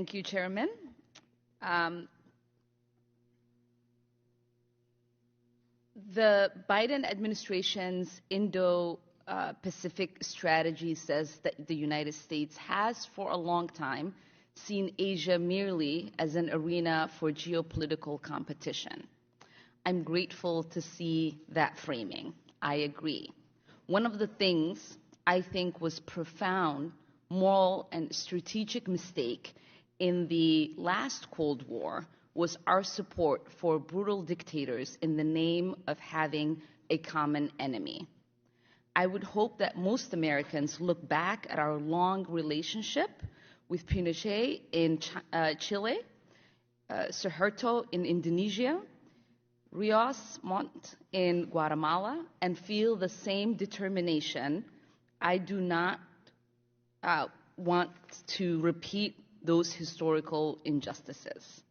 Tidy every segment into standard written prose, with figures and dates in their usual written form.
Thank you, Chairman. The Biden administration's Indo-Pacific strategy says that the United States has, for a long time, seen Asia merely as an arena for geopolitical competition. I'm grateful to see that framing. I agree. One of the things I think was profound moral and strategic mistake in the last Cold War was our support for brutal dictators in the name of having a common enemy. I would hope that most Americans look back at our long relationship with Pinochet in Chile, Suharto in Indonesia, Rios Montt in Guatemala, and feel the same determination. I do not want to repeat those historical injustices.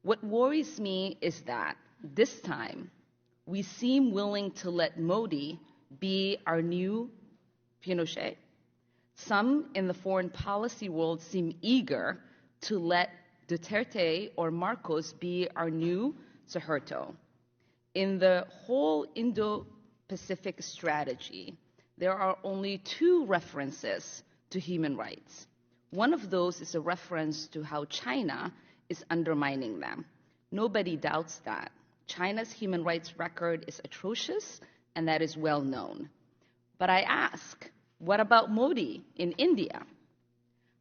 What worries me is that this time we seem willing to let Modi be our new Pinochet. Some in the foreign policy world seem eager to let Duterte or Marcos be our new Suharto. In the whole Indo-Pacific strategy, there are only two references to human rights. One of those is a reference to how China is undermining them. Nobody doubts that. China's human rights record is atrocious, and that is well known. But I ask, what about Modi in India?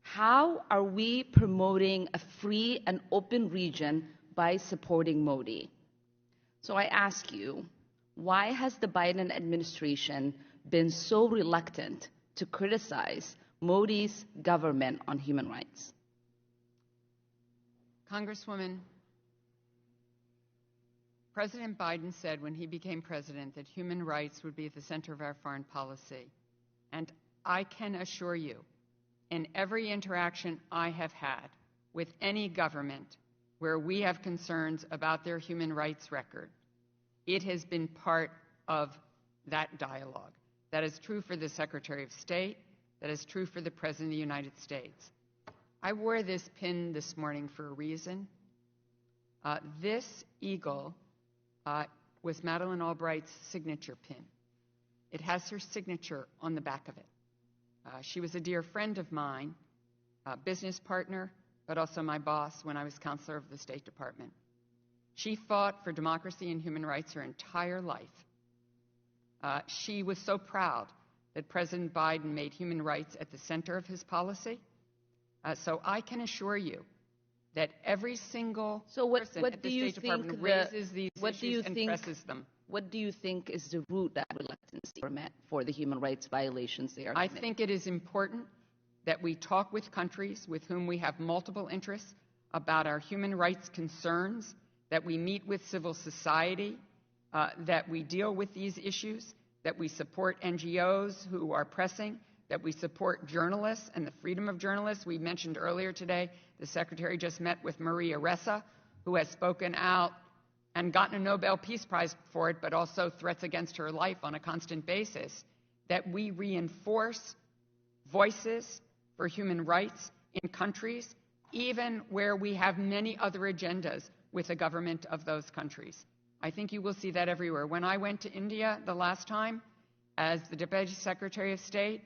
How are we promoting a free and open region by supporting Modi? So I ask you, why has the Biden administration been so reluctant to criticize Modi's government on human rights? Congresswoman, President Biden said when he became president that human rights would be at the center of our foreign policy. And I can assure you, in every interaction I have had with any government where we have concerns about their human rights record, it has been part of that dialogue. That is true for the Secretary of State. That is true for the President of the United States. I wore this pin this morning for a reason. This eagle was Madeleine Albright's signature pin. It has her signature on the back of it. She was a dear friend of mine, a business partner, but also my boss when I was counselor of the State Department. She fought for democracy and human rights her entire life. She was so proud that President Biden made human rights at the center of his policy. So I can assure you that every single person at the State Department raises these issues and presses them. What do you think is the root that reluctance for the human rights violations they are committing? I think it is important that we talk with countries with whom we have multiple interests about our human rights concerns, that we meet with civil society, that we deal with these issues, that we support NGOs who are pressing, that we support journalists and the freedom of journalists. We mentioned earlier today the Secretary just met with Maria Ressa, who has spoken out and gotten a Nobel Peace Prize for it, but also threats against her life on a constant basis, that we reinforce voices for human rights in countries, even where we have many other agendas with the government of those countries. I think you will see that everywhere. When I went to India the last time as the Deputy Secretary of State,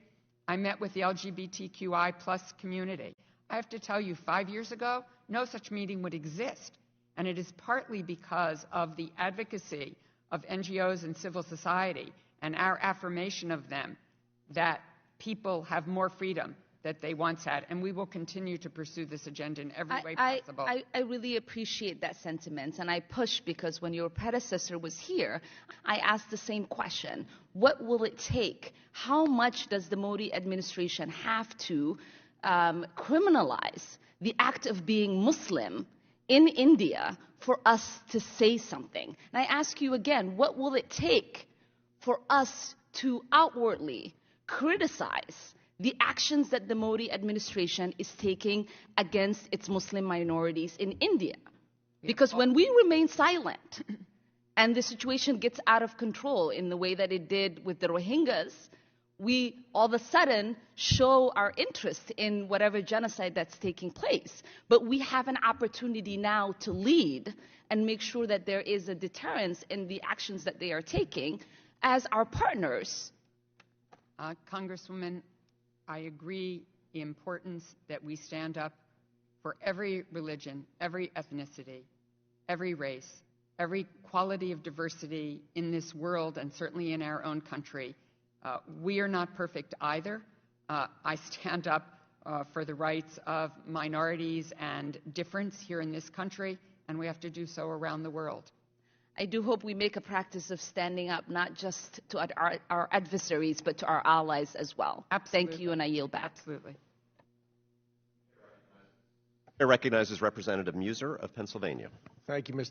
I met with the LGBTQI plus community. I have to tell you, 5 years ago, no such meeting would exist. And it is partly because of the advocacy of NGOs and civil society and our affirmation of them that people have more freedom that they once had. And we will continue to pursue this agenda in every way possible. I really appreciate that sentiment. And I push because when your predecessor was here, I asked the same question. What will it take? How much does the Modi administration have to criminalize the act of being Muslim in India for us to say something? And I ask you again, what will it take for us to outwardly criticize the actions that the Modi administration is taking against its Muslim minorities in India? Because when we remain silent and the situation gets out of control in the way that it did with the Rohingyas, we all of a sudden show our interest in whatever genocide that's taking place. But we have an opportunity now to lead and make sure that there is a deterrence in the actions that they are taking as our partners. Congresswoman, I agree the importance that we stand up for every religion, every ethnicity, every race, every quality of diversity in this world and certainly in our own country. We are not perfect either. I stand up for the rights of minorities and difference here in this country, and we have to do so around the world. I do hope we make a practice of standing up not just to our adversaries, but to our allies as well. Absolutely. Thank you, and I yield back. Absolutely. Chair recognizes Representative Muser of Pennsylvania. Thank you, Mr.